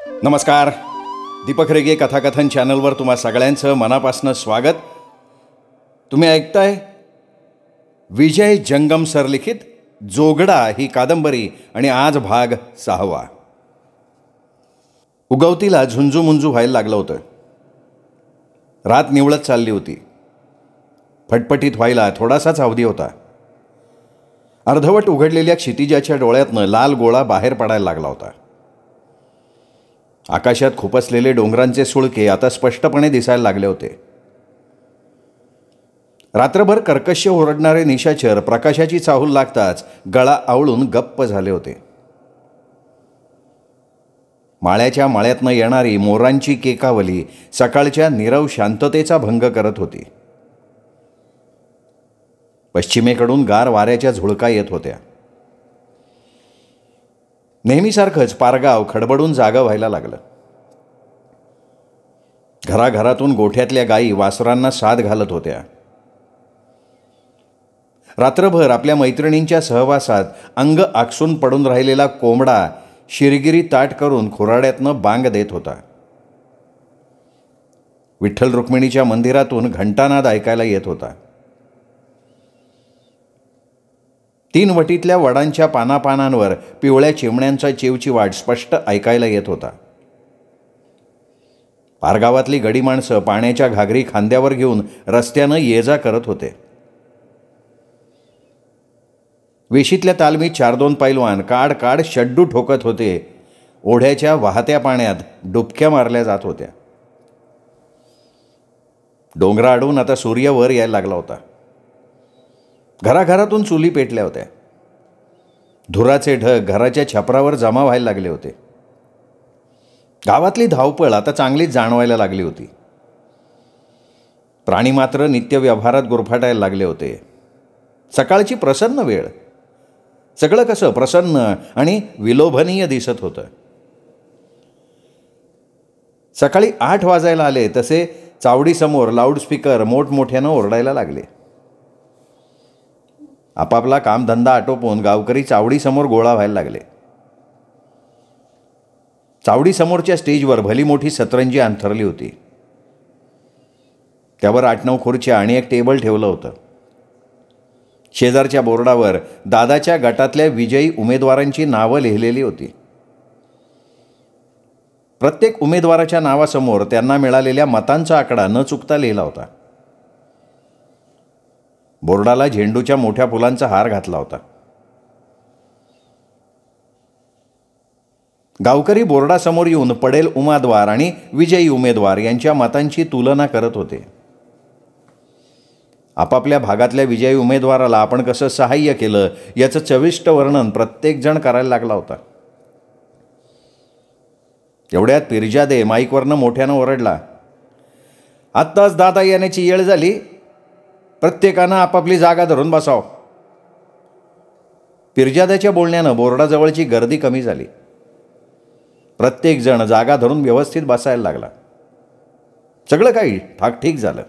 नमस्कार. दीपक रेगे कथाकथन चॅनलवर तुम्हा सगळ्यांचं मनापासून स्वागत. तुम्ही ऐकताय विजय जंगम सर लिखित जोगडा ही कादंबरी आणि आज भाग 6. उगवतीला झुंजूमुंजू व्हायला लागलं होतं. रात निवळत चालली होती. फटफटीत व्हायला थोडासाच अवधी होता. अर्धवट उघडलेल्या क्षितिजाच्या डोळ्यातनं लाल गोळा बाहेर पडायला लागला होता. आकाशात खुपसलेले डोंगरांचे सुळके आता स्पष्टपणे दिसायला लागले होते. रात्रभर कर्कश ओरडणारे निशाचर प्रकाशाची चाहूल लागताच गळा आवळून गप्प झाले होते. माळ्याच्या माळ्यातनं येणारी मोरांची केकावली सकाळच्या नीरव शांततेचा भंग करत होती. पश्चिमेकडून गार वाऱ्याच्या झुळका येत होत्या. नेहमीसारखंच पारगाव खडबडून जागा व्हायला लागलं. घराघरातून गोठ्यातल्या गायी वासरांना साद घालत होत्या. रात्रभर आपल्या मैत्रिणींच्या सहवासात अंग आकसून पडून राहिलेला कोंबडा शिरगिरी ताट करून खुराड्यातनं बांग देत होता. विठ्ठल रुक्मिणीच्या मंदिरातून घंटानाद ऐकायला येत होता. 3 वटीतल्या वडांच्या पानापानांवर पिवळ्या चिमण्यांचा चिवचिवाट स्पष्ट ऐकायला येत होता. पारगावातली गडी माणसं पाण्याच्या घागरी खांद्यावर घेऊन रस्त्यानं ये जा करत होते. वेशीतल्या तालमीत 4-2 पैलवान काड काड शड्डू ठोकत होते. ओढ्याच्या वाहत्या पाण्यात डुबक्या मारल्या जात होत्या. डोंगराआडून आता सूर्य वर यायला लागला होता. घराघरातून चुली पेटल्या होत्या. धुराचे ढग घराच्या छपरावर जमा व्हायला लागले होते. गावातली धावपळ आता चांगलीच जाणवायला लागली होती. प्राणी मात्र नित्यव्यवहारात गुरफाटायला लागले होते. सकाळची प्रसन्न वेळ. सगळं कसं प्रसन्न आणि विलोभनीय दिसत होतं. सकाळी 8 वाजायला आले तसे चावडीसमोर लाऊडस्पीकर मोठमोठ्यानं ओरडायला लागले. आपापला कामधंदा आटोपून गावकरी चावडीसमोर गोळा व्हायला लागले. चावडीसमोरच्या स्टेजवर भली मोठी सतरंजी अंथरली होती. त्यावर 8-9 खुर्च्या आणि एक टेबल ठेवलं होतं. शेजारच्या बोर्डावर दादाच्या गटातल्या विजयी उमेदवारांची नावं लिहिलेली होती. प्रत्येक उमेदवाराच्या नावासमोर त्यांना मिळालेल्या मतांचा आकडा न चुकता लिहिला होता. बोर्डाला झेंडूच्या मोठ्या फुलांचा हार घातला होता. गावकरी बोर्डासमोर येऊन पडेल उमेदवार आणि विजयी उमेदवार यांच्या मतांची तुलना करत होते. आपापल्या भागातल्या विजयी उमेदवाराला आपण कसं सहाय्य केलं याचं चविष्ट वर्णन प्रत्येकजण करायला लागला होता. एवढ्यात पिरजादे माईकवरनं मोठ्यानं ओरडला, आत्ताच दादा येण्याची येळ झाली. प्रत्येकानं आपापली जागा धरून बसाव. पिरजाद्याच्या बोलण्यानं बोर्डाजवळची गर्दी कमी झाली. प्रत्येकजण जागा धरून व्यवस्थित बसायला लागला. सगळं काही ठाकठीक झालं.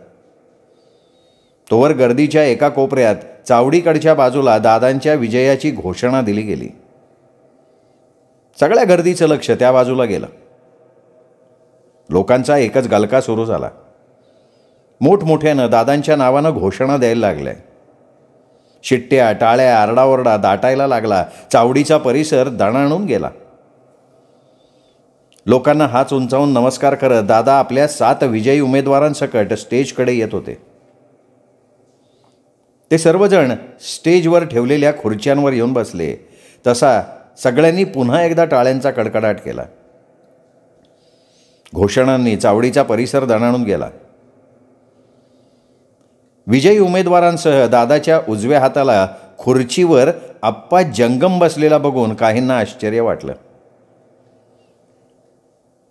तोवर गर्दीच्या एका कोपऱ्यात चावडीकडच्या बाजूला दादांच्या विजयाची घोषणा दिली गेली. सगळ्या गर्दीचं लक्ष त्या बाजूला गेलं. लोकांचा एकच गलका सुरू झाला. मोठमोठ्यानं दादांच्या नावानं घोषणा द्यायला लागल्या. शिट्ट्या टाळ्या आरडाओरडा दाटायला लागला. चावडीचा परिसर दणाणून गेला. लोकांना हात उंचावून नमस्कार करत दादा आपल्या 7 विजयी उमेदवारांसकट स्टेजकडे येत होते. ते सर्वजण स्टेजवर ठेवलेल्या खुर्च्यांवर येऊन बसले. तसा सगळ्यांनी पुन्हा एकदा टाळ्यांचा कडकडाट केला. घोषणांनी चावडीचा परिसर दणाणून गेला. विजयी उमेदवारांसह दादाच्या उजव्या हाताला खुर्चीवर आप्पा जंगम बसलेला बघून काहींना आश्चर्य वाटलं.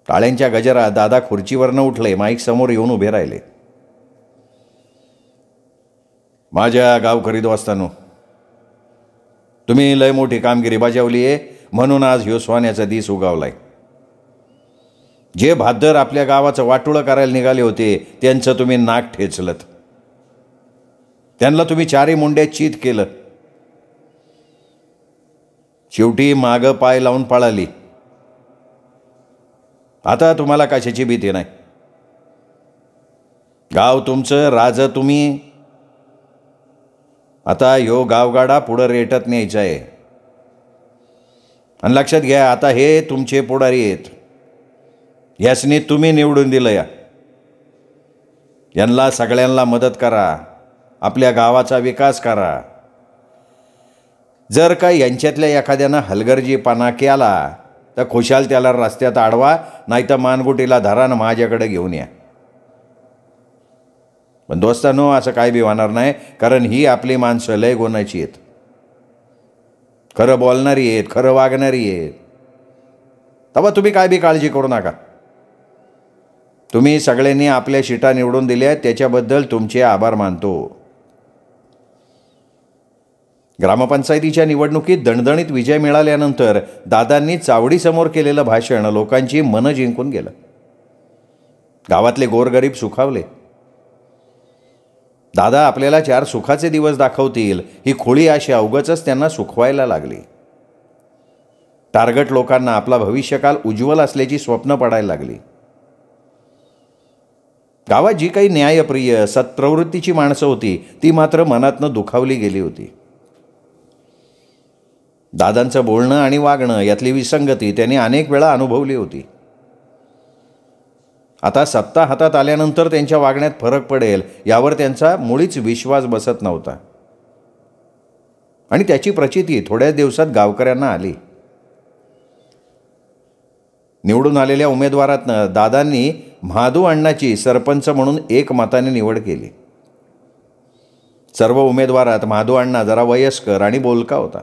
टाळ्यांच्या गजरात दादा खुर्चीवरनं उठले. माईक समोर येऊन उभे राहिले. माझ्या गावकरी दोस्तांनो, तुम्ही लय मोठी कामगिरी बजावली आहे म्हणून आज ह्यो सोन्याचा दिस उगावलाय. जे भाद्दर आपल्या गावाचं वाटोळं करायला निघाले होते त्यांचं तुम्ही नाक ठेचलत. त्यांना तुम्ही 4 मुंड्यात चीत केलं. शेवटी मागं पाय लावून पळाली. आता तुम्हाला कशाची भीती नाही. गाव तुमचं, राज तुम्ही. आता ह्यो गावगाडा पुढं रेटत न्यायचा आहे. आणि लक्षात घ्या, आता हे तुमचे पुढारी आहेत. यासनी तुम्ही निवडून दिलं. यांना सगळ्यांना मदत करा, आपल्या गावाचा विकास करा. जर का यांच्यातल्या एखाद्यानं हलगर्जीपणा केला तर खुशाल त्याला रस्त्यात अडवा, नाही तर मानगुटीला धरा आणि माझ्याकडे घेऊन या. पण दोस्तांनो, असं काय बी होणार नाही, कारण ही आपली माणसं लय गुणाची आहेत, खरं बोलणारी आहेत, खरं वागणारी आहेत. तेव्हा तुम्ही काय बी काळजी करू नका. तुम्ही सगळ्यांनी आपल्या शिटा निवडून दिल्या, त्याच्याबद्दल तुमचे आभार मानतो. ग्रामपंचायतीच्या निवडणुकीत दणदणीत विजय मिळाल्यानंतर दादांनी चावडीसमोर केलेलं भाषण लोकांची मनं जिंकून गेलं. गावातले गोरगरीब सुखावले. दादा आपल्याला 4 सुखाचे दिवस दाखवतील ही खोळी आशा उगाचच त्यांना सुखवायला लागली. टार्गट लोकांना आपला भविष्यकाल उज्ज्वल असल्याची स्वप्न पडायला लागली. गावात जी काही न्यायप्रिय सत्प्रवृत्तीची माणसं होती ती मात्र मनातनं दुखावली गेली होती. दादांचं बोलणं आणि वागणं यातली विसंगती त्यांनी अनेक वेळा अनुभवली होती. आता सत्ता हातात आल्यानंतर त्यांच्या वागण्यात फरक पडेल यावर त्यांचा मुळीच विश्वास बसत नव्हता. आणि त्याची प्रचिती थोड्याच दिवसात गावकऱ्यांना आली. निवडून आलेल्या उमेदवारातनं दादांनी म्हादू अण्णाची सरपंच म्हणून एकमताने निवड केली. सर्व उमेदवारात म्हादू अण्णा जरा वयस्कर आणि बोलका होता.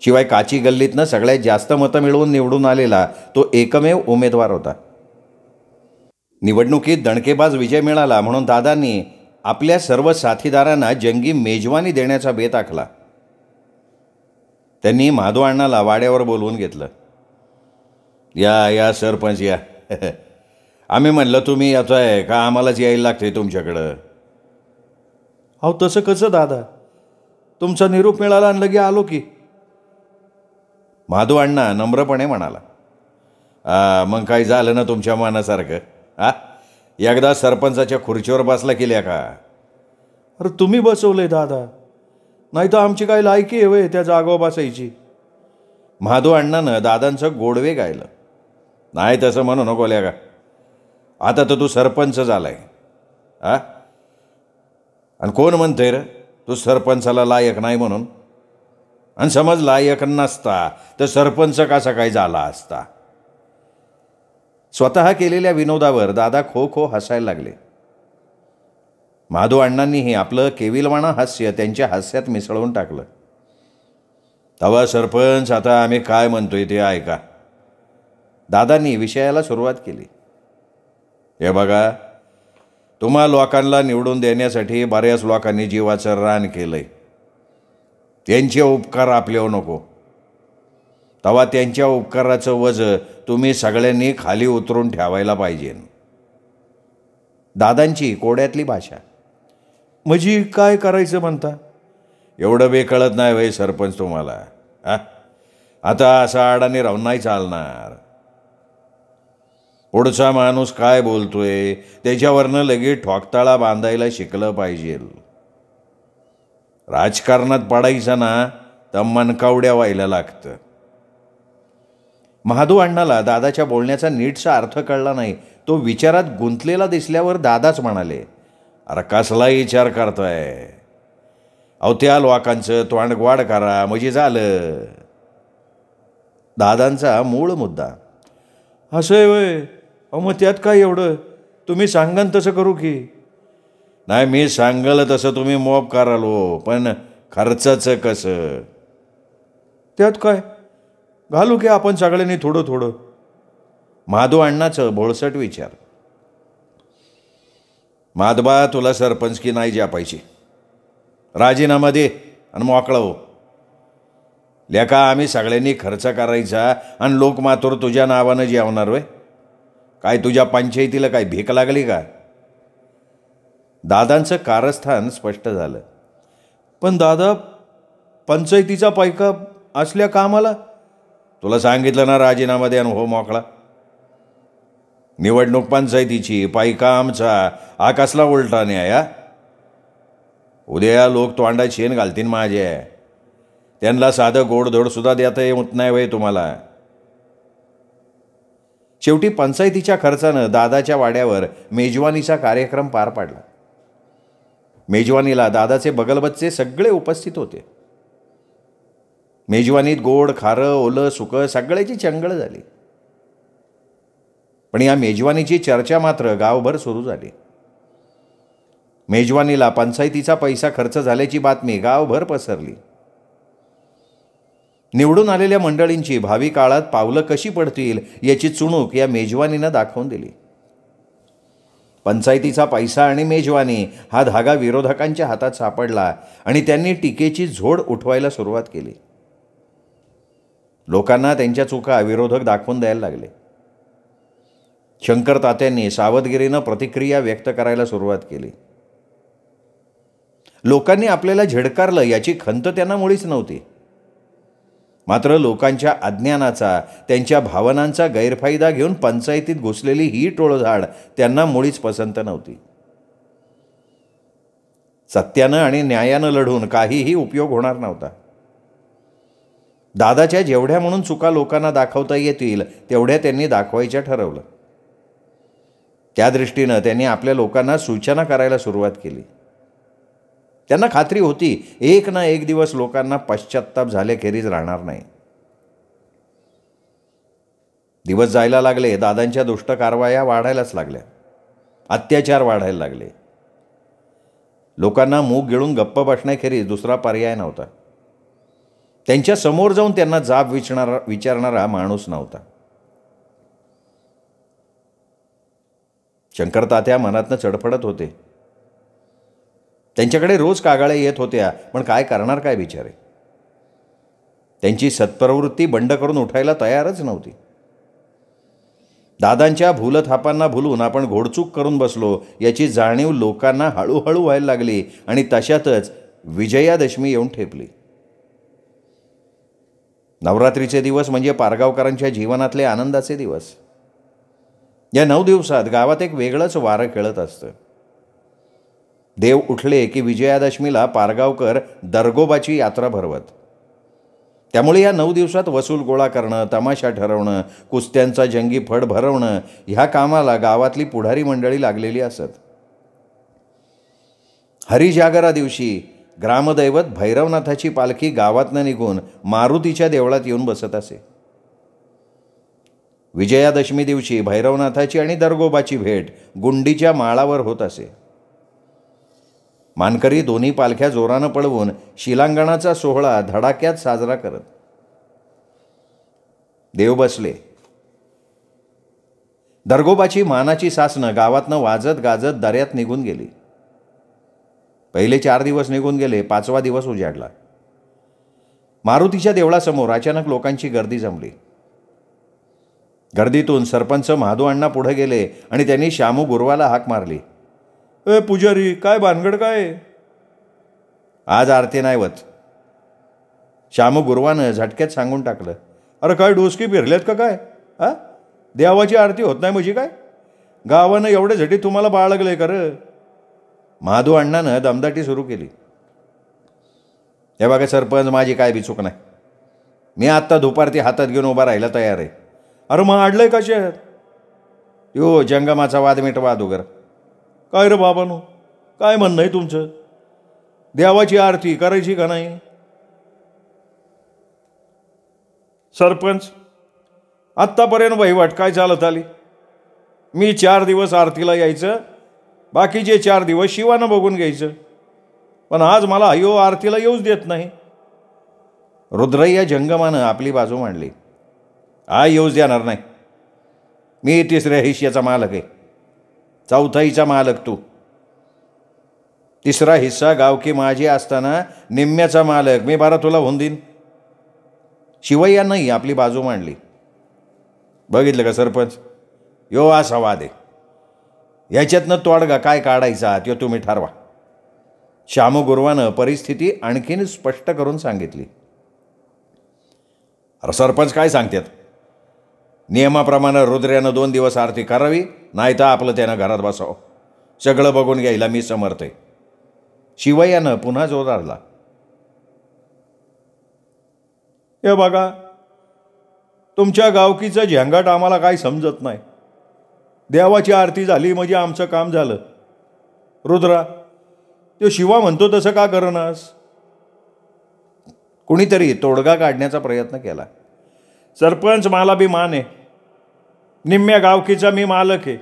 शिवाय काची गल्लीतनं सगळ्यात जास्त मतं मिळवून निवडून आलेला तो एकमेव उमेदवार होता. निवडणुकीत दणकेबाज विजय मिळाला म्हणून दादांनी आपल्या सर्व साथीदारांना जंगी मेजवानी देण्याचा बेत आखला. त्यांनी म्हादू अण्णाला वाड्यावर बोलवून घेतलं. या सरपंच या. आम्ही म्हणलं तुम्ही येतोय का आम्हालाच यायला लागते तुमच्याकडं. अहो तसं कसं दादा, तुमचा निरोप मिळाला आणि लगे आलो की. म्हादू अण्णा नम्रपणे म्हणाला. मग काय झालं ना तुमच्या मनासारखं? एकदा सरपंचाच्या खुर्चीवर बसला केल्या का? अरे तुम्ही बसवलंय दादा, नाही तर आमची काय लायकी आहे वय त्या जागेवर बसायची. म्हादू अण्णानं दादांचं गोडवे गायलं. नाही तसं म्हणू नको का, आता तर तू सरपंच झालाय. आणि कोण म्हणतंय रे तू सरपंचाला लायक नाही म्हणून? आणि समज लायक नसता तर सरपंच कसा काय झाला असता? स्वतः केलेल्या विनोदावर दादा खो खो हसायला लागले. म्हादू अण्णांनीही आपलं केविलवाणं हास्य त्यांच्या हास्यात मिसळून टाकलं. तेव्हा सरपंच, आता आम्ही काय म्हणतोय ते ऐका. दादांनी विषयाला सुरुवात केली. हे बघा, तुम्हा लोकांना निवडून देण्यासाठी बऱ्याच लोकांनी जीवाचं रान केलंय. त्यांचे उपकार आपल्यावर नको. तेव्हा त्यांच्या उपकाराचं वज तुम्ही सगळ्यांनी खाली उतरून ठेवायला पाहिजे. दादांची कोड्यातली भाषा. म्हणजे काय करायचं म्हणता? एवढं बे कळत नाही वय सरपंच तुम्हाला? आता असा अडाणी राहून नाही चालणार. पुढचा माणूस काय बोलतोय त्याच्यावरनं लगेच ठोकताळा बांधायला शिकलं पाहिजे. राजकारणात पडायचं ना तर मनकावड्या व्हायला लागतं. म्हादू अण्णाला दादाच्या बोलण्याचा नीटसा अर्थ कळला नाही. तो विचारात गुंतलेला दिसल्यावर दादाच म्हणाले, अरे कसला विचार करतोय? अहो त्या लोकांचं तोंडगवाड करा म्हणजे झालं. दादांचा मूळ मुद्दा. असं आहे वय? अहो मग त्यात काय एवढं? तुम्ही सांगाल तसं करू की? नाही, मी सांगल तसं तुम्ही मोप करालो, पण खर्चाचं कसं? त्यात काय, घालू की आपण सगळ्यांनी थोडं थोडं. म्हादू अण्णाचं भोळसट विचार. माधबा, तुला सरपंचकी नाही जापायची. राजीनामा दे आणि मोकळा हो. लेका, आम्ही सगळ्यांनी खर्च करायचा आणि लोक मात्र तुझ्या नावानं जेवणार वय? काय तुझ्या पंचायतीला काय भीक लागली का? दादांचं कारस्थान स्पष्ट झालं. पण दादा, पंचायतीचा पैका असल्या कामाला? तुला सांगितलं ना राजीनामा दे आणि हो मोकळा. निवडणूक पंचायतीची, पायका आमचा, हा कसला उलटा न्याय? उद्या लोक तोंडात शेण घालतीन माझ्या. त्यांना साधं गोडधोडसुद्धा देता येत नाही वय तुम्हाला. शेवटी पंचायतीच्या खर्चानं दादाच्या वाड्यावर मेजवानीचा कार्यक्रम पार पाडला. मेजवानीला दादाचे बगलबच्चे सगळे उपस्थित होते. मेजवानीत गोड, खारं, ओलं, सुकं सगळ्याची चंगळ झाली. पण या मेजवानीची चर्चा मात्र गावभर सुरू झाली. मेजवानीला पंचायतीचा पैसा खर्च झाल्याची बातमी गावभर पसरली. निवडून आलेल्या मंडळींची भावी काळात पावलं कशी पडतील याची चुणूक या मेजवानीनं दाखवून दिली. पंचायतीचा पैसा आणि मेजवानी हा धागा विरोधकांच्या हातात सापडला आणि त्यांनी टीकेची झोड उठवायला सुरुवात केली. लोकांना त्यांच्या चुका विरोधक दाखवून द्यायला लागले. शंकर तात्यांनी सावधगिरीनं प्रतिक्रिया व्यक्त करायला सुरुवात केली. लोकांनी आपल्याला झिडकारलं याची खंत त्यांना मुळीच नव्हती. मात्र लोकांच्या अज्ञानाचा, त्यांच्या भावनांचा गैरफायदा घेऊन पंचायतीत घुसलेली ही टोळधाड त्यांना मुळीच पसंत नव्हती. सत्यानं आणि न्यायानं लढून काहीही उपयोग होणार नव्हता. दादाच्या जेवढ्या म्हणून चुका लोकांना दाखवता येतील तेवढ्या त्यांनी दाखवायच्या ठरवलं. त्या दृष्टीनं त्यांनी आपल्या लोकांना सूचना करायला सुरुवात केली. त्यांना खात्री होती एक ना एक दिवस लोकांना पश्चात्ताप झाल्याखेरीज राहणार नाही. दिवस जायला लागले. दादांच्या दुष्ट कारवाया वाढायलाच लागल्या. अत्याचार वाढायला लागले. लोकांना मूग गिळून गप्प बसण्याखेरीज दुसरा पर्याय नव्हता. त्यांच्या समोर जाऊन त्यांना जाब विचारणारा माणूस नव्हता. शंकर तात्या मनातनं चडफडत होते. त्यांच्याकडे रोज कागाळ्या येत होत्या, पण काय करणार काय बिचारे. त्यांची सत्प्रवृत्ती बंड करून उठायला तयारच नव्हती. दादांच्या भूलथापांना भुलून आपण घोडचूक करून बसलो याची जाणीव लोकांना हळूहळू व्हायला लागली आणि तशातच विजयादशमी येऊन ठेपली. नवरात्रीचे दिवस म्हणजे पारगावकरांच्या जीवनातले आनंदाचे दिवस. या 9 दिवसात गावात एक वेगळंच वारं खेळत असतं. देव उठले की विजयादशमीला पारगावकर दरगोबाची यात्रा भरवत. त्यामुळे या 9 दिवसात वसूल गोळा करणं, तमाशा ठरवणं, कुस्त्यांचा जंगी फड भरवणं ह्या कामाला गावातली पुढारी मंडळी लागलेली असत. हरिजागरा दिवशी ग्रामदैवत भैरवनाथाची पालखी गावातनं निघून मारुतीच्या देवळात येऊन बसत असे. विजयादशमी दिवशी भैरवनाथाची आणि दरगोबाची भेट गुंडीच्या माळावर होत असे. मानकरी दोन्ही पालख्या जोरानं पळवून शिलांगणाचा सोहळा धडाक्यात साजरा करत. देव बसले. दरगोबाची मानाची सासनं गावातनं वाजत गाजत दऱ्यात निघून गेली. पहिले 4 दिवस निघून गेले. 5वा दिवस उजाडला. मारुतीच्या देवळासमोर अचानक लोकांची गर्दी जमली. गर्दीतून सरपंच महादूअण्णा पुढे गेले आणि त्यांनी शामू गुरवाला हाक मारली. पुजारी, काय भानगड काय? आज आरती नाही होत. शामू गुरवानं झटक्यात सांगून टाकलं. अरे काय डोसकी फिरल्यात का काय? देवाची आरती होत नाही म्हणजे काय? गावानं एवढे झटी तुम्हाला बाळगलंय कर? महादू अण्णानं दमदाटी सुरू केली. हे बघा सरपंच, माझी काय बी चूक नाही. मी आत्ता दुपारती हातात घेऊन उभा राहायला तयार आहे. अरे मग अडलंय कशात? यो जंगमाचा वाद मिटवा अगोदर. काय रे बाबानो, काय म्हणणं आहे तुमचं? देवाची आरती करायची का नाही? सरपंच, आत्तापर्यंत वहिवाट काय चालत आली? मी 4 दिवस आरतीला यायचं, बाकीचे 4 दिवस शिवानं बघून घ्यायचं. पण आज मला अयो आरतीला येऊच देत नाही. रुद्रय्या जंगमानं आपली बाजू मांडली. येऊच देणार नाही. मी 3ऱ्या हिश्श्याचा मालक आहे. 4थाईचा मालक तू. 3रा हिस्सा गावकी माझी असताना निम्म्याचा मालक मी. बारा तुला होऊन देईन. शिवय्यांनाही आपली बाजू मांडली. बघितलं का सरपंच, यो असा वाद आहे. याच्यातनं तोडगा काय काढायचा तो तुम्ही ठरवा. शामू गुरवानं परिस्थिती आणखीन स्पष्ट करून सांगितली. अरे सरपंच काय सांगतात? नियमाप्रमाणे रुद्र्यानं 2 दिवस आरती करावी, नाही तर आपलं त्यानं घरात बसावं. सगळं बघून घ्यायला मी समर्थ आहे. शिवय्यानं पुन्हा जोर धरला. हे बघा, तुमच्या गावकीचं झंगाट आम्हाला काही समजत नाही. देवाची आरती झाली म्हणजे आमचं काम झालं. रुद्रा, तो शिवा म्हणतो तसं का करणास? कुणीतरी तोडगा काढण्याचा प्रयत्न केला. सरपंच, मला बी मान आहे. निम्म्या गावकीचा मी मालक आहे.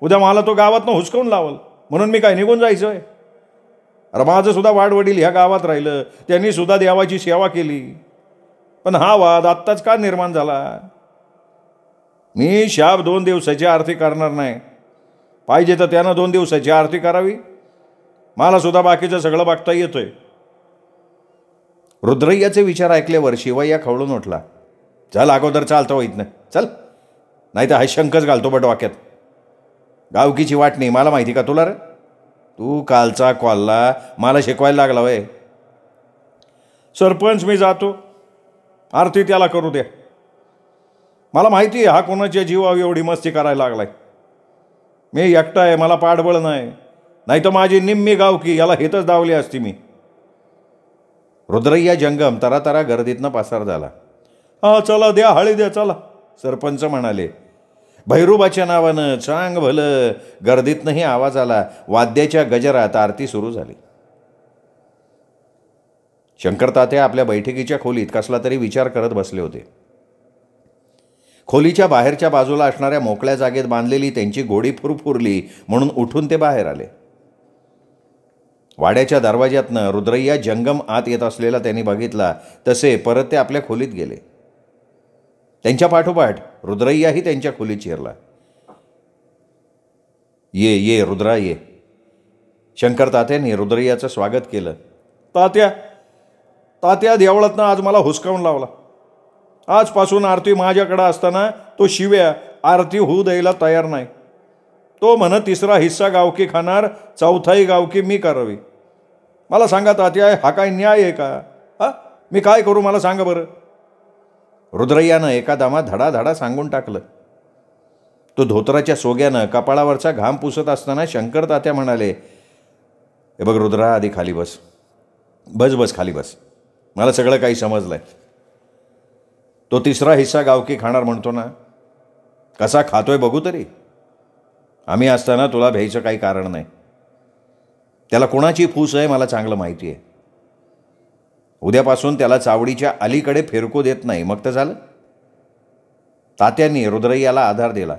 उद्या मला तो गावातनं हुसकवून लावल म्हणून मी काय निघून जायचं आहे? अरे माझं सुद्धा वाडवडील ह्या गावात राहिलं, त्यांनी सुद्धा देवाची सेवा केली. पण हा वाद आत्ताच का निर्माण झाला? मी शाप 2 दिवसाची आरती करणार नाही. पाहिजे तर त्यानं 2 दिवसाची आरती करावी. मला सुद्धा बाकीचं सगळं बघता येतोय. रुद्रय्याचे विचार ऐकल्यावर शिवय्या खवळून उठला. चल अगोदर चालतो इथनं, चल, नाही तर हा शंकच घालतो बट वाक्यात. गावकीची वाटणी मला माहिती का तुला रे? तू कालचा कॉलला मला शिकवायला लागला वय. सरपंच, मी जातो. आरती त्याला करू द्या. मला माहिती आहे हा कोणाच्या जीवावर एवढी मस्ती करायला लागलाय. मी एकटा आहे, मला पाठबळ नाही. नाही तर माझी निम्मी गावकी याला हेतच दावली असती मी. रुद्रय्या जंगम तरातरा गर्दीतनं पसार झाला. हा चला, द्या हळी द्या, चला, सरपंच म्हणाले. भैरूबाच्या नावानं चांग भलं गर्दीतनंही आवाज आला. वाद्याच्या गजरात आरती सुरू झाली. शंकरतात्या आपल्या बैठकीच्या खोलीत कसला तरी विचार करत बसले होते. खोलीच्या बाहेरच्या बाजूला असणाऱ्या मोकळ्या जागेत बांधलेली त्यांची घोडी फुरफुरली म्हणून उठून ते बाहेर आले. वाड्याच्या दरवाज्यातनं रुद्रय्या जंगम आत येत असलेला त्यांनी बघितला. तसे परत ते आपल्या खोलीत गेले. त्यांच्या पाठोपाठ रुद्रय्याही त्यांच्या खोलीत शिरला. ये ये रुद्रा, ये. शंकर तात्याने रुद्रय्याचं स्वागत केलं. तात्या, देवळातनं आज मला हुसकावून लावला. आजपासून आरती माझ्याकडं असताना तो शिव्या आरती होऊ द्यायला तयार नाही. तो म्हणत 3रा हिस्सा गावकी खाणार, 4थाही गावकी मी करावी. मला सांगा तात्या, हा काय न्याय आहे का? हा, मी काय करू मला सांगा बरं. रुद्रय्यानं एका दामात धडाधडा सांगून टाकलं. तो धोतराच्या सोग्यानं कपाळावरचा घाम पुसत असताना शंकर तात्या म्हणाले, हे बघ रुद्रा, आधी खाली बस. बस खाली बस. मला सगळं काही समजलंय. तो 3रा हिस्सा गावकी खाणार म्हणतो ना, कसा खातोय बघू तरी. आम्ही असताना तुला भ्यायचं काही कारण नाही. त्याला कोणाची फूस आहे मला चांगलं माहिती आहे. उद्यापासून त्याला चावडीच्या अलीकडे फिरकू देत नाही, मग तर झालं. तात्यांनी रुद्रय्याला आधार दिला.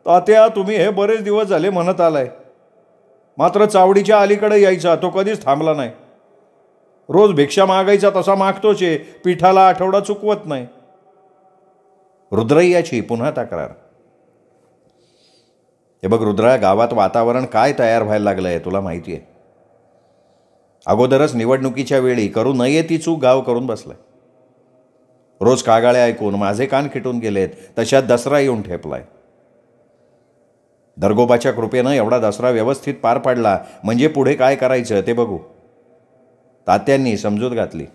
तात्या, तुम्ही हे बरेच दिवस झाले म्हणत आलाय, मात्र चावडीच्या अलीकडे यायचा तो कधीच थांबला नाही. रोज भिक्षा मागायचा तसा मागतोच आहे, पिठाला आठवडा चुकवत नाही. रुद्रय्याची पुन्हा तक्रार. हे बघ रुद्रा, गावात वातावरण काय तयार व्हायला लागलं आहे तुला माहिती आहे. अगोदरच निवडणुकीच्या वेळी करू नये ती चूक गाव करून बसलाय. रोज कागाळे ऐकून माझे कान खिटून गेलेत, तशात दसरा येऊन ठेपलाय. दरगोबाच्या कृपेनं एवढा दसरा व्यवस्थित पार पाडला म्हणजे पुढे काय करायचं ते बघू. तात्यांनी समजूत घातली.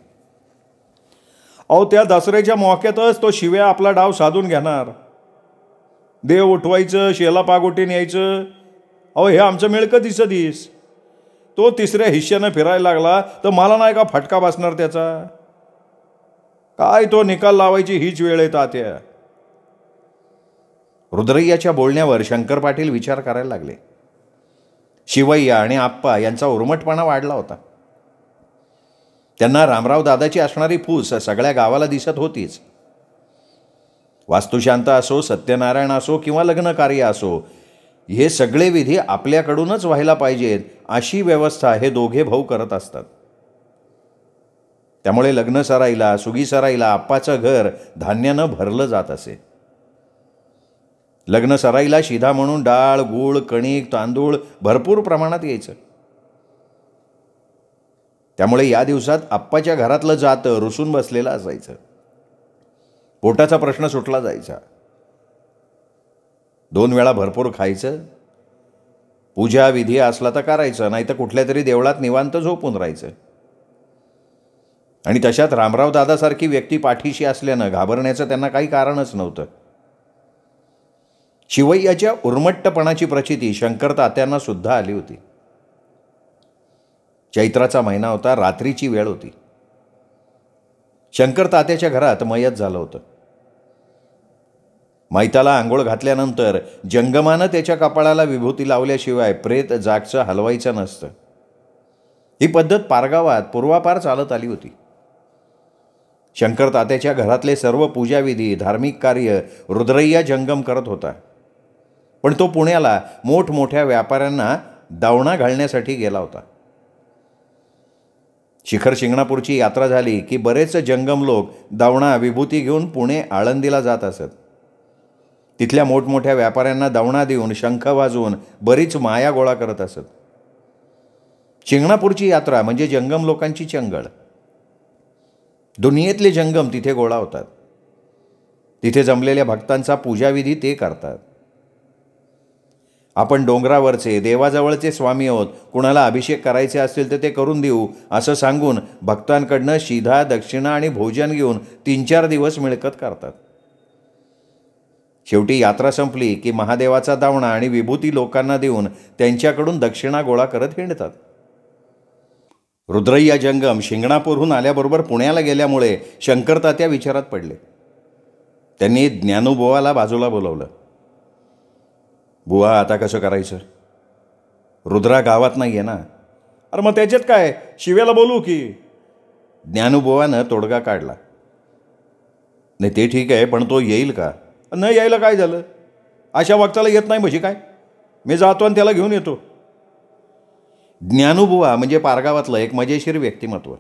अहो, त्या दसऱ्याच्या मोक्यातच तो शिव्या आपला डाव साधून घेणार. देव उठवायचं, शेला पागोटीन यायचं. अहो, हे आमचं मिळकं दिस. तो 3ऱ्या हिश्श्यानं फिरायला लागला तर मला नाही का फटका बसणार त्याचा? काय तो निकाल लावायची हीच वेळ आहे तात्या. रुद्रय्याच्या बोलण्यावर शंकर पाटील विचार करायला लागले. शिवय्या आणि आप्पा यांचा उर्मटपणा वाढला होता. त्यांना रामराव दादाची असणारी फूस सगळ्या गावाला दिसत होतीच. वास्तुशांत असो, सत्यनारायण असो किंवा लग्न कार्य असो, हे सगळे विधी आपल्याकडूनच व्हायला पाहिजेत अशी व्यवस्था हे दोघे भाऊ करत असतात. त्यामुळे लग्न सराईला, सुगी सराईला आप्पाचं घर धान्यानं भरलं जात असे. लग्न सराईला शिधा म्हणून डाळ, गूळ, कणिक, तांदूळ भरपूर प्रमाणात यायचं. त्यामुळे या दिवसात आप्पाच्या घरातलं जातं रुसून बसलेलं असायचं. पोटाचा प्रश्न सुटला जायचा. 2 वेळा भरपूर खायचं. पूजा विधी असला तर करायचं, नाही तर कुठल्या तरी देवळात निवांत झोपून राहायचं. आणि तशात रामराव दादासारखी व्यक्ती पाठीशी असल्यानं घाबरण्याचं त्यांना काही कारणच नव्हतं. शिवय्याच्या उर्मट्टपणाची प्रचिती शंकर तात्यांना सुद्धा आली होती. चैत्राचा महिना होता, रात्रीची वेळ होती. शंकर तात्याच्या घरात मयत झालं होतं. मैताला आंघोळ घातल्यानंतर जंगमानं त्याच्या कपाळाला विभूती लावल्याशिवाय प्रेत जागचं हलवायचं नसतं. ही पद्धत पारगावात पूर्वापार चालत आली होती. शंकर तात्याच्या घरातले सर्व पूजाविधी, धार्मिक कार्य रुद्रय्या जंगम करत होता. पण तो पुण्याला मोठमोठ्या व्यापाऱ्यांना दावणा घालण्यासाठी गेला होता. शिखर शिंगणापूरची यात्रा झाली की बरेच जंगम लोक दावणा विभूती घेऊन पुणे आळंदीला जात असत. तिथल्या मोठमोठ्या व्यापाऱ्यांना दावणा देऊन शंख वाजवून बरीच माया गोळा करत असत. शिंगणापूरची यात्रा म्हणजे जंगम लोकांची चंगळ. दुनियेतले जंगम तिथे गोळा होतात. तिथे जमलेल्या भक्तांचा पूजाविधी ते करतात. आपण डोंगरावरचे देवाजवळचे स्वामी आहोत, कुणाला अभिषेक करायचे असतील तर ते करून देऊ असं सांगून भक्तांकडनं शिधा, दक्षिणा आणि भोजन घेऊन 3-4 दिवस मिळकत करतात. शेवटी यात्रा संपली की महादेवाचा दावणा आणि विभूती लोकांना देऊन त्यांच्याकडून दक्षिणा गोळा करत हिंडतात. रुद्रय्या जंगम शिंगणापूरहून आल्याबरोबर पुण्याला गेल्यामुळे शंकर तात्या विचारात पडले. त्यांनी ज्ञानूबुवाला बाजूला बोलवलं. बुवा, आता कसं करायचं? रुद्रा गावात नाही आहे ना. अरे मग त्याच्यात काय, शिव्याला बोलू की? ज्ञानूबुवानं तोडगा काढला. नाही ते ठीक आहे, पण तो येईल का? नाही यायला काय झालं? अशा वक्ताला येत नाही म्हणजे काय? मी जातो आणि त्याला घेऊन येतो. ज्ञानूबुवा म्हणजे पारगावातलं एक मजेशीर व्यक्तिमत्व.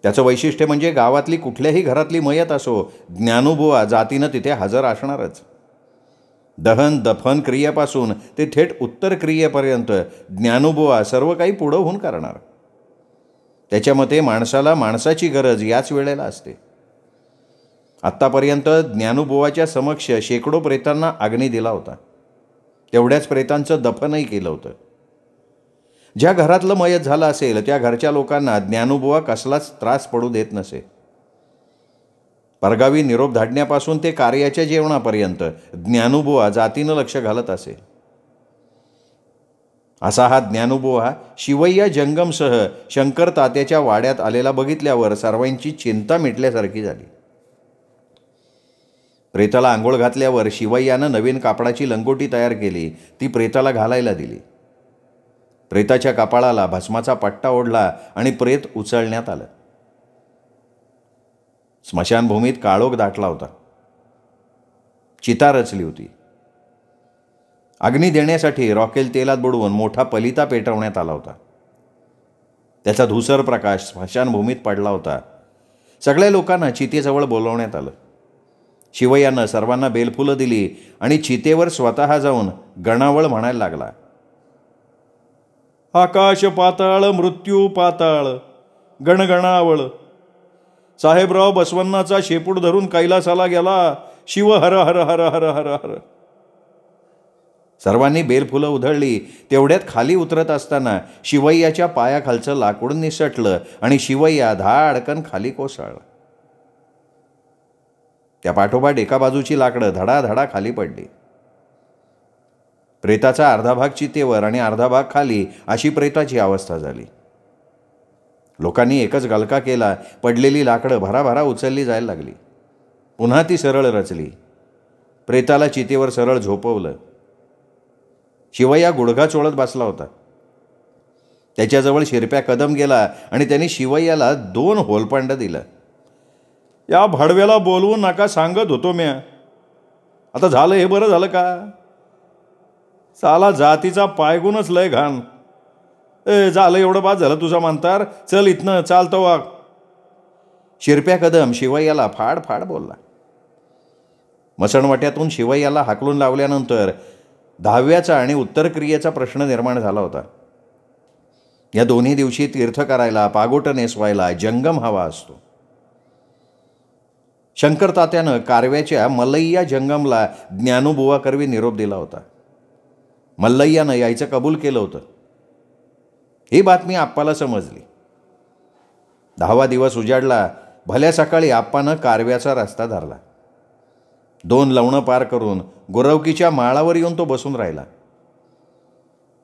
त्याचं वैशिष्ट्य म्हणजे गावातली कुठल्याही घरातली मयत असो, ज्ञानूबुवा जातीनं तिथे हजर असणारच. दहन दफन क्रियेपासून ते थेट उत्तर क्रियेपर्यंत ज्ञानूबुवा सर्व काही पुढं होऊन करणार. त्याच्या मते माणसाला माणसाची गरज याच वेळेला असते. आत्तापर्यंत ज्ञानूबुवाच्या समक्ष शेकडो प्रेतांना अग्नी दिला होता. तेवढ्याच प्रेतांचं दफनही केलं होतं. ज्या घरातलं मयत झालं असेल त्या घरच्या लोकांना ज्ञानूबुवा कसलाच त्रास पडू देत नसे. परगावी निरोप धाडण्यापासून ते कार्याच्या जेवणापर्यंत ज्ञानूबुवा जातीनं लक्ष घालत असे. असा हा ज्ञानूबुवा शिवय्या जंगमसह शंकर तात्याच्या वाड्यात आलेला बघितल्यावर सर्वांची चिंता मिटल्यासारखी झाली. प्रेताला आंघोळ घातल्यावर शिवय्यानं नवीन कापडाची लंगोटी तयार केली. ती प्रेताला घालायला दिली. प्रेताच्या कपाळाला भस्माचा पट्टा ओढला आणि प्रेत उचलण्यात आलं. स्मशानभूमीत काळोख दाटला होता. चिता रचली होती. अग्नी देण्यासाठी रॉकेल तेलात बुडवून मोठा पलिता पेटवण्यात आला होता. त्याचा धुसर प्रकाश स्मशानभूमीत पडला होता. सगळ्या लोकांना चितेजवळ बोलवण्यात आलं. शिवय्यानं सर्वांना बेलफुलं दिली आणि चितेवर स्वतः जाऊन गणावळ म्हणायला लागला. आकाश पाताळ मृत्यू पाताळ गणगणावळ. साहेबराव बसवण्णाचा शेपूट धरून कैलासाला गेला. शिव हर हर हर हर हर हर. सर्वांनी बेलफुलं उधळली. तेवढ्यात खाली उतरत असताना शिवय्याच्या पायाखालचं लाकूड निसटलं आणि शिवय्या धाडकन खाली कोसळला. त्या पाठोपाठ एका बाजूची लाकडं धडाधडा खाली पडली. प्रेताचा अर्धा भाग चितेवर आणि अर्धा भाग खाली अशी प्रेताची अवस्था झाली. लोकांनी एकच गलका केला. पडलेली लाकडं भराभरा उचलली जायला लागली. पुन्हा ती सरळ रचली. प्रेताला चितेवर सरळ झोपवलं. शिवय्या गुडघा चोळत बसला होता. त्याच्याजवळ शिरप्या कदम गेला आणि त्यांनी शिवय्याला 2 होलपांड दिलं. या भाडव्याला बोलवू नका सांगत होतो म्या. आता झालं हे बरं झालं का? साला जातीचा पायगुणच लय घाण. झालं एवढं बाद झालं तुझा म्हणतार. चल इथनं चालतो वाघ. शिरप्या कदम शिवय्याला फाड फाड बोलला. मसणवट्यातून शिवय्याला हाकलून लावल्यानंतर 10व्याचा आणि उत्तर क्रियेचा प्रश्न निर्माण झाला होता. या दोन्ही दिवशी तीर्थ करायला, पागोट नेसवायला जंगम हवा असतो. शंकर तात्यानं कारव्याच्या मल्लय्या जंगमला ज्ञानूबुवा करवी निरोप दिला होता. मल्लय्यानं यायचं कबूल केलं होतं. ही बातमी आप्पाला समजली. 10वा दिवस उजाडला. भल्या सकाळी आप्पानं कारव्याचा रस्ता धरला. 2 लवणं पार करून गोरवकीच्या माळावर येऊन तो बसून राहिला.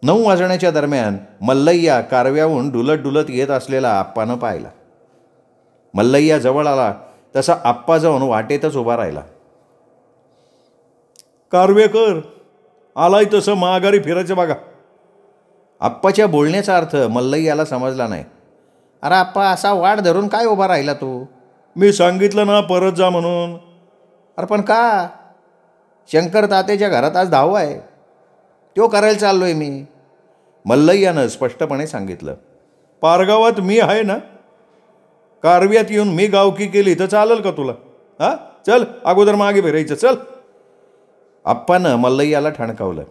9 वाजण्याच्या दरम्यान मल्लय्या कारव्याहून डुलत डुलत येत असलेला आप्पानं पाहिला. मल्लय्या जवळ आला तसा आप्पा जाऊन वाटेतच उभा राहिला. कारवेकर आलाय तसं माघारी फिरायचं बघा. आप्पाच्या बोलण्याचा अर्थ मल्लय्याला समजला नाही. अरे आप्पा, असा वाट धरून काय उभा राहिला तू? मी सांगितलं ना परत जा म्हणून. अरे पण का? शंकर तात्याच्या घरात आज दहावा आहे, तो करायला चाललोय मी. मल्लय्यानं स्पष्टपणे सांगितलं. पारगावात मी आहे ना, कारव्यात येऊन मी गावकी केली तर चालेल का तुला? हां, चल अगोदर मागे फिरायचं, चल. आप्पानं मल्लय्याला ठणकावलं.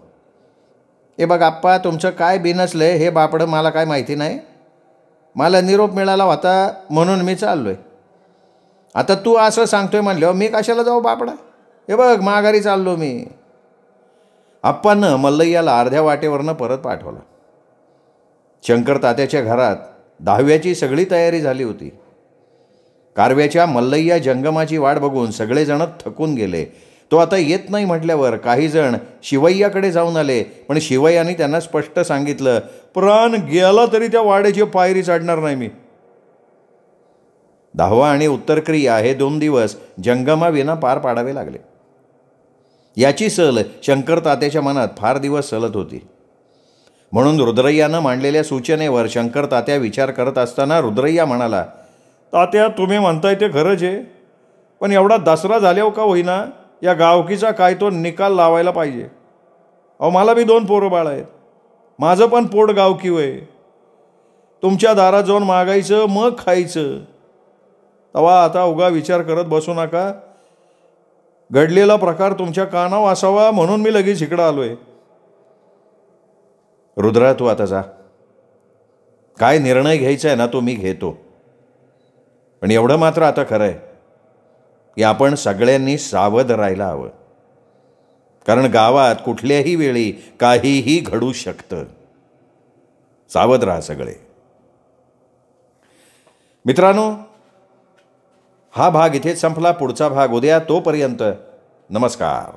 हे बघ आप्पा, तुमचं काय बिनसलंय हे बापडं मला काय माहिती नाही. मला निरोप मिळाला होता म्हणून मी चाललोय. आता तू असं सांगतोय म्हणल्यावर मी कशाला जाऊ बापडा? हे बघ माघारी चाललो मी. आप्पानं मल्लय्याला अर्ध्या वाटेवरनं परत पाठवलं. शंकर तात्याच्या घरात 10व्याची सगळी तयारी झाली होती. कारव्याच्या मल्लय्या जंगमाची वाट बघून सगळेजण थकून गेले. तो आता येत नाही म्हटल्यावर काही जण शिवय्याकडे जाऊन आले, पण शिवय्याने त्यांना स्पष्ट सांगितलं, प्राण गेला तरी त्या वाड्याची पायरी चढणार नाही मी. 10वा आणि उत्तरक्रिया हे 2 दिवस जंगमाविना पार पाडावे लागले. याची सल शंकर तात्याच्या मनात फार दिवस सलत होती. म्हणून रुद्रय्यानं मांडलेल्या सूचनेवर शंकर तात्या विचार करत असताना रुद्रय्या म्हणाला, तात्या तुम्ही म्हणताय ते खरंच आहे, पण एवढा दसरा झाल्यावर का होईना या गावकीचा काय तो निकाल लावायला पाहिजे. अहो मला बी 2 पोरं बाळ आहेत, माझं पण पोट गावकी वय. तुमच्या दारात जाऊन मागायचं मग खायचं. तेव्हा आता उगा विचार करत बसू नका. घडलेला प्रकार तुमच्या कानावर असावा म्हणून मी लगेच इकडं आलोय. रुद्रा, तू आता जा. काय निर्णय घ्यायचा आहे ना तो मी घेतो, पण एवढं मात्र आता खरं आहे की आपण सगळ्यांनी सावध राहायला हवं. कारण गावात कुठल्याही वेळी काहीही घडू शकतं. सावध राहा सगळे. मित्रांनो, हा भाग इथेच संपला. पुढचा भाग उद्या. तोपर्यंत नमस्कार.